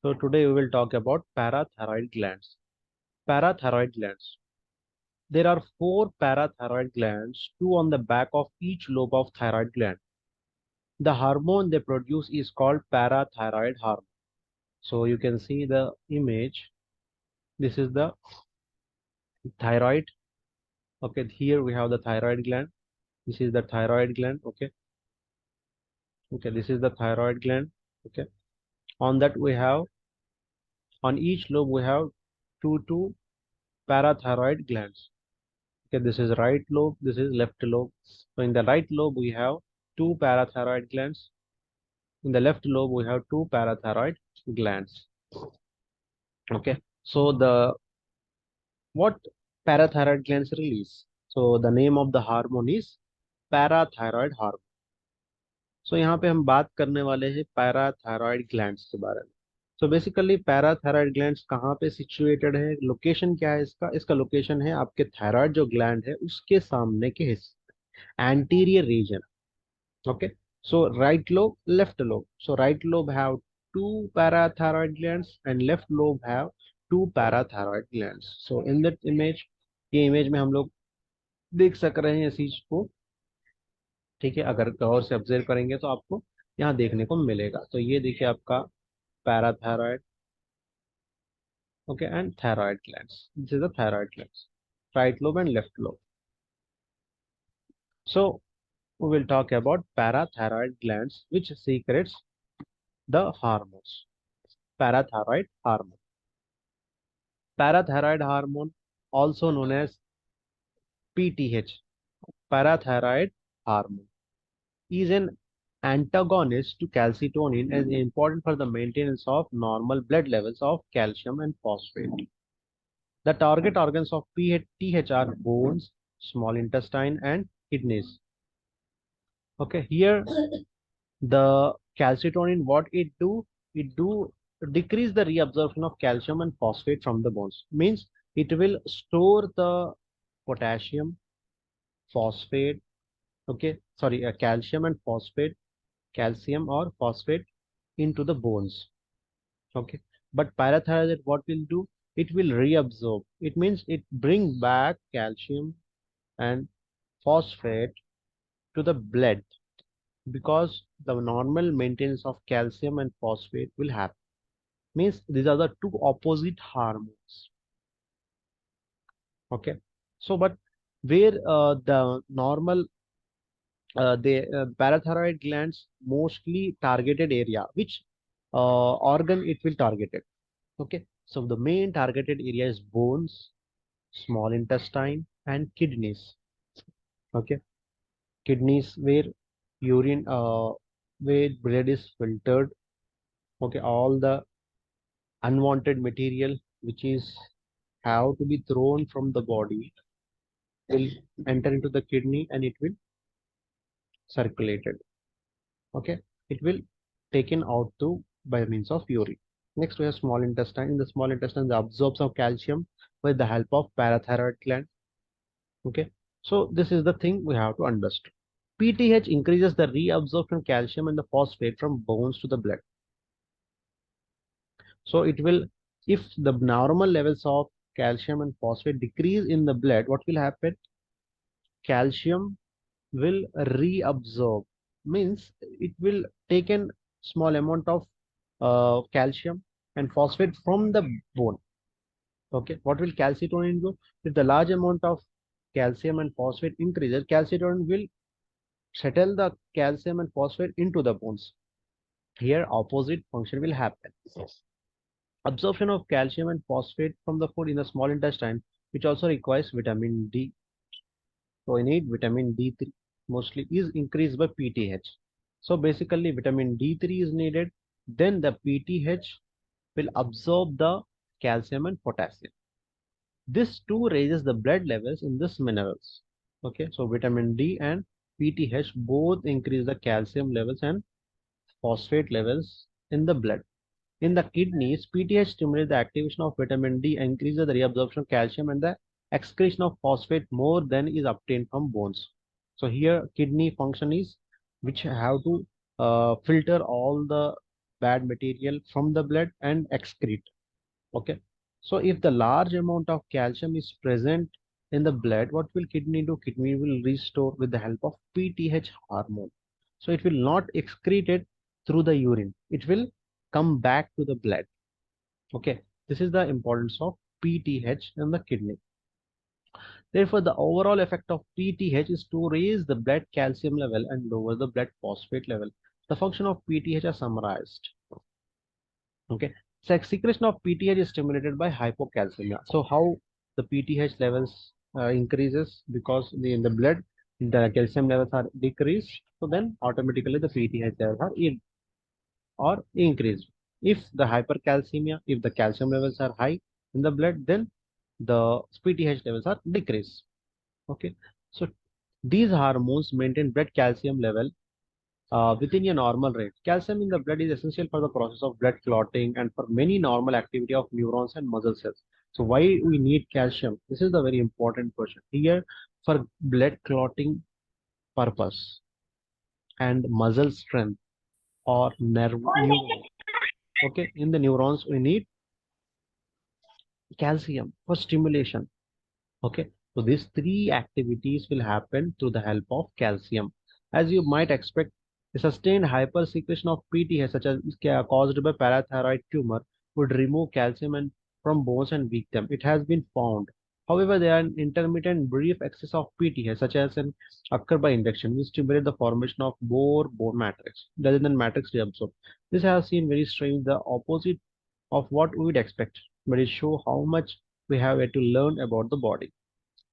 So today we will talk about parathyroid glands. Parathyroid glands. There are four parathyroid glands, two on the back of each lobe of thyroid gland. The hormone they produce is called parathyroid hormone. So you can see the image. This is the thyroid. Okay, here we have the thyroid gland. This is the thyroid gland. Okay, this is the thyroid gland. Okay, on that we have on each lobe we have two parathyroid glands. Okay, this is right lobe, this is left lobe. So in the right lobe we have two parathyroid glands. In the left lobe we have two parathyroid glands. Okay, so the what parathyroid glands release? So the name of the hormone is parathyroid hormone. So यहाँ पे हम बात करने वाले हैं parathyroid glands के बारे में. सो बेसिकली पैराथायरॉयड ग्लैंड्स कहाँ पे सिचुएटेड है, लोकेशन क्या है इसका? इसका लोकेशन है आपके थायराइड जो ग्लैंड है उसके सामने के हिस्से, anterior reason. Okay, so right lobe, left lobe. So right lobe have two parathyroid glands and left lobe have two parathyroid glands. So in that image, ये इमेज में हम लोग देख सक रहे हैं इस चीज को. ठीक है, अगर गौर से ऑब्जर्व करेंगे तो आपको यहाँ देखने को मिलेगा. तो ये देखिए आपका parathyroid. Okay, and thyroid glands. This is the thyroid glands, right lobe and left lobe. So we will talk about parathyroid glands which secretes the hormones. Parathyroid hormone. Parathyroid hormone, also known as PTH, parathyroid hormone, is an antagonist to calcitonin and is important for the maintenance of normal blood levels of calcium and phosphate. The target organs of PTH are bones, small intestine, and kidneys. Okay, here the calcitonin, what it do decrease the reabsorption of calcium and phosphate from the bones. Means it will store the potassium, phosphate, okay, sorry, calcium and phosphate, calcium or phosphate into the bones. Okay, but parathyroid what will do? It will reabsorb. It means it bring back calcium and phosphate to the blood, because the normal maintenance of calcium and phosphate will happen. Means these are the two opposite hormones. Okay, so but where the normal the parathyroid glands mostly targeted area, which organ it will target it? Okay, so the main targeted area is bones, small intestine, and kidneys. Okay, kidneys where urine where blood is filtered. Okay, all the unwanted material which is have to be thrown from the body will enter into the kidney and it will circulated. Okay, it will taken out to by means of urine. Next we have small intestine. In the small intestine the absorbs of calcium with the help of parathyroid gland. Okay, so this is the thing we have to understand. PTH increases the reabsorption calcium and the phosphate from bones to the blood. So it will, if the normal levels of calcium and phosphate decrease in the blood, what will happen? Calcium will reabsorb. Means it will take a small amount of calcium and phosphate from the bone. Okay, what will calcitonin do? If the large amount of calcium and phosphate increases, calcitonin will settle the calcium and phosphate into the bones. Here opposite function will happen. Absorption of calcium and phosphate from the food in the small intestine, which also requires vitamin D. So we need vitamin D3 mostly, is increased by PTH. So basically vitamin D3 is needed, then the PTH will absorb the calcium and potassium. This too raises the blood levels in these minerals. Okay, so vitamin D and PTH both increase the calcium levels and phosphate levels in the blood. In the kidneys, PTH stimulates the activation of vitamin D and increases the reabsorption of calcium and the excretion of phosphate more than is obtained from bones. So here kidney function is which have to filter all the bad material from the blood and excrete. Okay, so if the large amount of calcium is present in the blood, what will kidney do? Kidney will restore with the help of PTH hormone. So it will not excrete it through the urine. It will come back to the blood. Okay, this is the importance of PTH in the kidney. Therefore, the overall effect of PTH is to raise the blood calcium level and lower the blood phosphate level. The function of PTH are summarized. Okay, so secretion of PTH is stimulated by hypocalcemia. So how the PTH levels increases because in the blood the calcium levels are decreased. So then automatically the PTH levels are or increased. If the hypercalcemia, if the calcium levels are high in the blood, then the PTH levels are decreased. Okay, so these hormones maintain blood calcium level within a normal rate. Calcium in the blood is essential for the process of blood clotting and for many normal activity of neurons and muscle cells. So why we need calcium? This is the very important question here for blood clotting purpose and muscle strength or nerve neurons. Okay, in the neurons we need calcium for stimulation. Okay, so these three activities will happen through the help of calcium. As you might expect, a sustained hypersecretion of PTH, such as caused by parathyroid tumor, would remove calcium and from bones and weak them. It has been found. However, there are intermittent brief excess of PTH, such as an occur by induction, which stimulate the formation of more bone matrix rather than matrix reabsorb. This has seen very strange, the opposite of what we would expect, but it shows how much we have yet to learn about the body.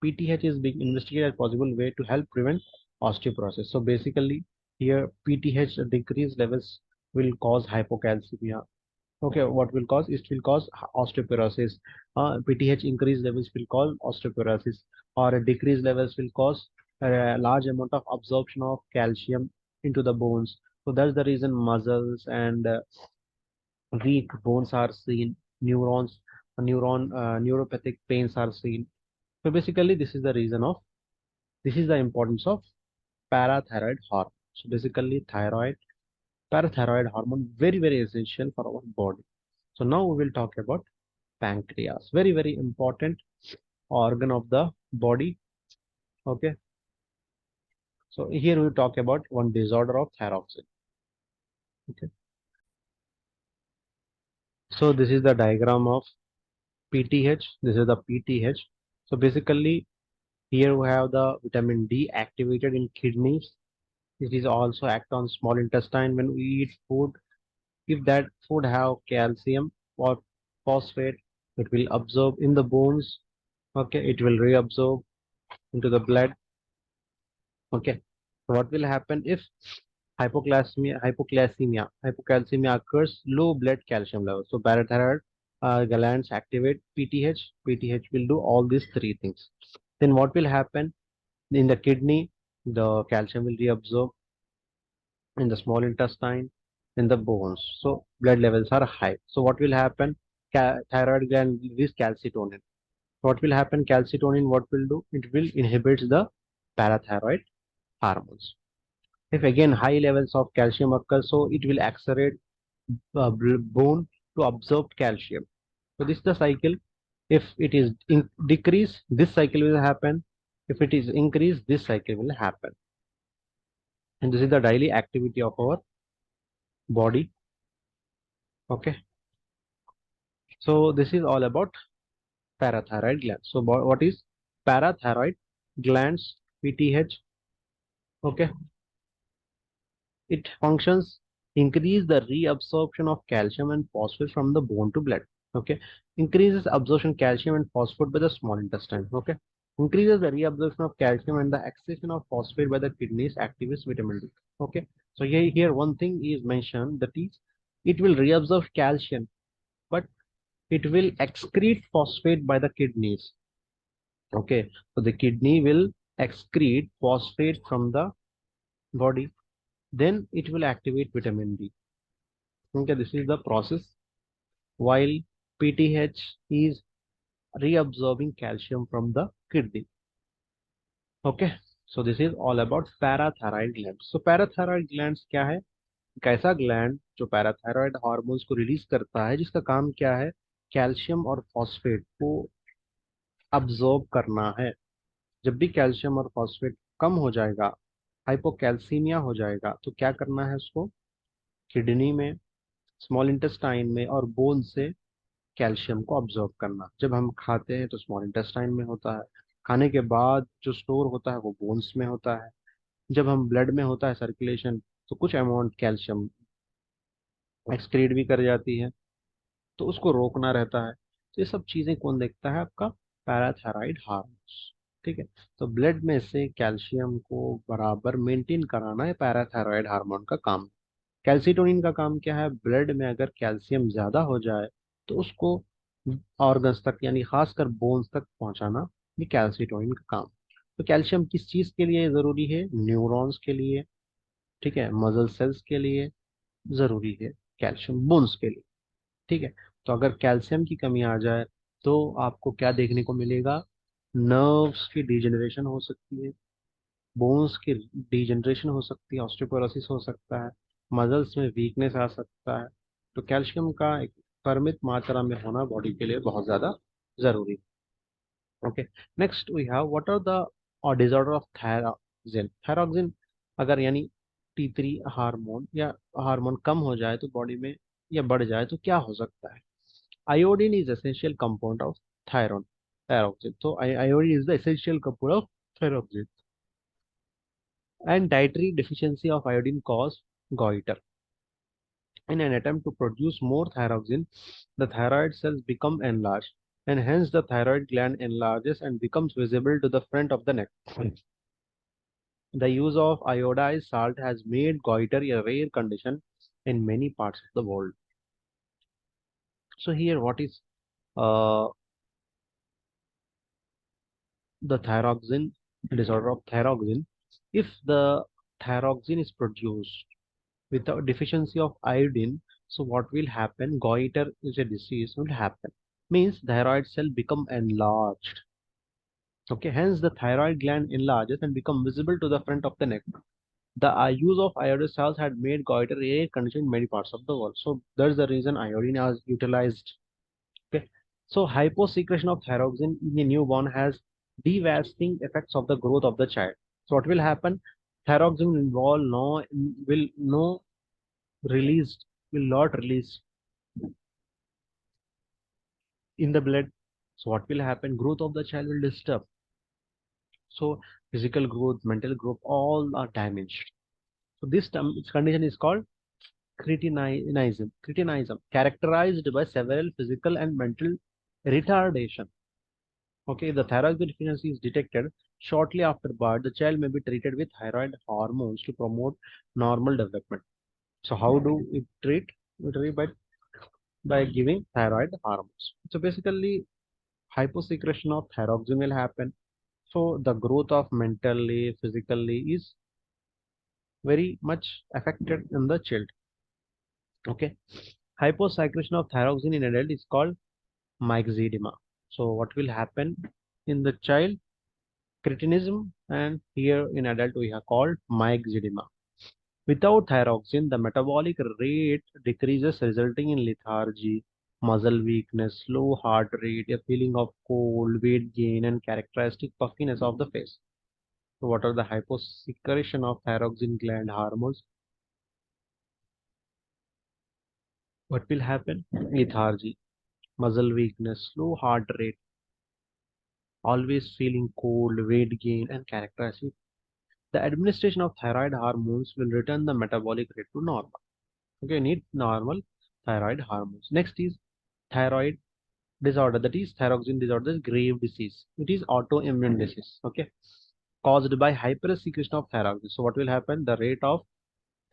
PTH is being investigated as possible way to help prevent osteoporosis. So basically, here PTH decreased levels will cause hypocalcemia. Okay, what will cause? It will cause osteoporosis. PTH increased levels will cause osteoporosis, or decreased levels will cause a large amount of absorption of calcium into the bones. So that's the reason muscles and weak bones are seen, neuropathic pains are seen. So basically, this is the importance of parathyroid hormone. So basically, parathyroid hormone, very essential for our body. So now we will talk about pancreas, very important organ of the body. Okay, so here we talk about one disorder of thyroxine. Okay, so this is the diagram of PTH. This is the PTH. So basically, here we have the vitamin D activated in kidneys. It is also act on small intestine when we eat food. If that food have calcium or phosphate, it will absorb in the bones. Okay, it will reabsorb into the blood. Okay, what will happen if hypocalcemia occurs? Low blood calcium level. So parathyroid glands activate PTH. PTH will do all these three things. Then what will happen in the kidney? The calcium will reabsorb in the small intestine, in the bones. So blood levels are high. So what will happen? Thyroid gland release calcitonin. What will happen? Calcitonin, what will do? It will inhibit the parathyroid hormones. If again high levels of calcium occur, so it will accelerate bone to absorb calcium. So this is the cycle. If it is decrease, this cycle will happen. If it is increase, this cycle will happen. And this is the daily activity of our body. Okay. So this is all about parathyroid glands. So what is parathyroid glands? PTH. Okay, it functions increase the reabsorption of calcium and phosphate from the bone to blood. Okay, increases absorption calcium and phosphate by the small intestine. Okay, increases the reabsorption of calcium and the accretion of phosphate by the kidneys. Activates vitamin D. Okay, so here one thing is mentioned, that is it will reabsorb calcium, but it will excrete phosphate by the kidneys. Okay, so the kidney will excrete phosphate from the body, then it will activate vitamin D. Okay, this is the process while PTH is reabsorbing calcium from the kidney. Okay, so this is all about parathyroid glands. So parathyroid glands क्या है? कैसा gland जो parathyroid hormones को release करता है, जिसका काम क्या है, कैल्शियम और फॉस्फेट को अब्जॉर्ब करना है। जब भी कैल्शियम और फॉस्फेट कम हो जाएगा, हाइपोकैल्सीमिया हो जाएगा, तो क्या करना है उसको, किडनी में, स्मॉल इंटेस्टाइन में और बोन से कैल्शियम को अब्जॉर्ब करना। जब हम खाते हैं तो स्मॉल इंटेस्टाइन में होता है, खाने के बाद जो स्टोर होता है वो बोन्स में होता है। जब हम ब्लड में होता है सर्कुलेशन, तो कुछ अमाउंट कैल्शियम एक्सक्रीट भी कर जाती है, तो उसको रोकना रहता है। तो ये सब चीजें कौन देखता है, आपका पैराथायराइड हार्मोन्स। ठीक है। तो ब्लड में से कैल्शियम को बराबर मेंटेन कराना है पैराथायराइड हार्मोन का काम। कैल्सीटोनिन का काम क्या है, ब्लड में अगर कैल्शियम ज्यादा हो जाए तो उसको ऑर्गन्स तक यानी खासकर बोन्स तक पहुंचाना, ये कैल्सीटोनिन का काम। तो कैल्शियम किस चीज के लिए जरूरी है, न्यूरॉन्स के लिए, ठीक है, मसल सेल्स के लिए जरूरी है कैल्शियम, बोन्स के लिए। ठीक है। तो अगर कैल्शियम की कमी आ जाए तो आपको क्या देखने को मिलेगा, नर्व्स की डिजेनरेशन हो सकती है, बोन्स की डिजेनरेशन हो सकती है, ऑस्टियोपोरोसिस हो सकता है, मसल्स में वीकनेस आ सकता है। तो कैल्शियम का एक परिमित मात्रा में होना बॉडी के लिए बहुत ज़्यादा ज़रूरी है। Okay. Next we have what are the disorder of thyroxine. Thyroxine अगर यानी T3 हार्मोन या हार्मोन कम हो जाए तो बॉडी में, या बढ़ जाए तो क्या हो सकता है। Iodine is essential compound of thyroxine. So iodine is the essential compound of thyroxine. And dietary deficiency of iodine cause goiter. In an attempt to produce more thyroxine, the thyroid cells become enlarged, and hence the thyroid gland enlarges and becomes visible to the front of the neck. The use of iodized salt has made goiter a rare condition in many parts of the world. So here, what is uh, the thyroxine, disorder of thyroxine? If the thyroxine is produced without deficiency of iodine, so what will happen, goiter is a disease will happen, means thyroid cell become enlarged. Okay, hence the thyroid gland enlarges and become visible to the front of the neck. The use of iodine cells had made goiter a condition in many parts of the world, so that's the reason iodine is utilized. Okay. So hyposecretion of thyroxine in a newborn has devastating effects of the growth of the child. So what will happen? Thyroxine involve no will no released will not release in the blood. So what will happen? Growth of the child will disturb. So physical growth, mental growth, all are damaged. So this condition is called cretinism. Cretinism characterized by several physical and mental retardation. Okay, if the thyroid deficiency is detected shortly after birth, the child may be treated with thyroid hormones to promote normal development. So how do we treat? We treat by giving thyroid hormones. So basically, hyposecretion of thyroxine will happen. So the growth of mentally, physically is very much affected in the child. Okay, hyposecretion of thyroxine in adult is called myxedema. So what will happen in the child? Cretinism, and here in adult we have called myxedema. Without thyroxine, the metabolic rate decreases, resulting in lethargy, muscle weakness, slow heart rate, a feeling of cold, weight gain, and characteristic puffiness of the face. So, what are the hyposecretion of thyroxine gland hormones? What will happen? Lethargy, muscle weakness, slow heart rate, always feeling cold, weight gain, and characteristic. The administration of thyroid hormones will return the metabolic rate to normal. Okay, need normal thyroid hormones. Next is thyroid disorder, that is thyroxine disorder is grave disease. It is autoimmune disease. Okay, caused by hypersecretion of thyroxine. So what will happen, the rate of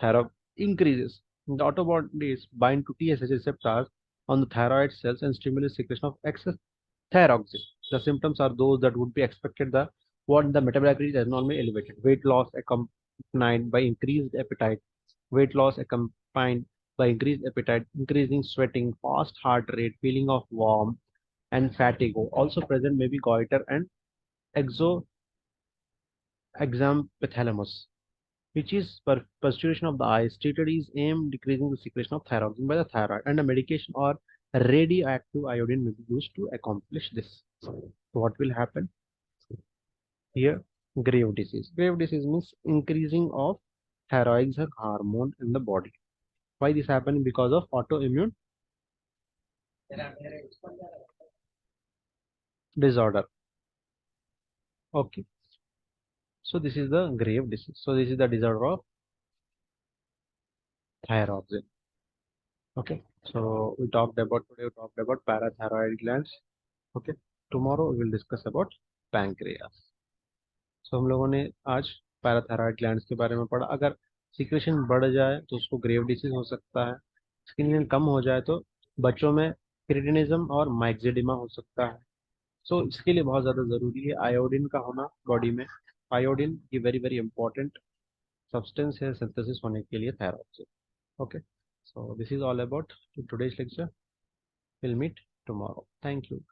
thyroid increases, the autobodies bind to TSH receptors on the thyroid cells and stimulate secretion of excess thyroxine. The symptoms are those that would be expected. The metabolic rate is normally elevated, weight loss accompanied by increased appetite, weight loss accompanied by increased appetite, increasing sweating, fast heart rate, feeling of warmth, and fatigue. Also present may be goiter and exo examethalamus. which is perspiration of the eyes. Treated is aimed decreasing the secretion of thyroxine by the thyroid, and a medication or radioactive iodine may be used to accomplish this. So what will happen here? Grave disease. Grave disease means increasing of thyroid hormone in the body. Why this happening? Because of autoimmune disorder. Okay. So this is the grave disease. So this is the disorder of thyroxine. Okay. So we talked about today. We talked about parathyroid glands. Okay. Tomorrow we will discuss about pancreas. So हम लोगों ने आज parathyroid glands के बारे में पढ़ा. अगर secretion बढ़ जाए तो उसको ग्रेव डिसीज हो सकता है. स्किन कम हो जाए तो बच्चों में क्रिटिनिज्म और माइक्सेडिमा हो सकता है. सो इसके लिए बहुत ज़्यादा ज़रूरी है आयोडीन का होना बॉडी में. आयोडीन ये वेरी वेरी इंपॉर्टेंट सब्सटेंस है सिंथेसिस होने के लिए थायराइड से. Okay. So this is all about today's lecture. Will meet tomorrow. Thank you.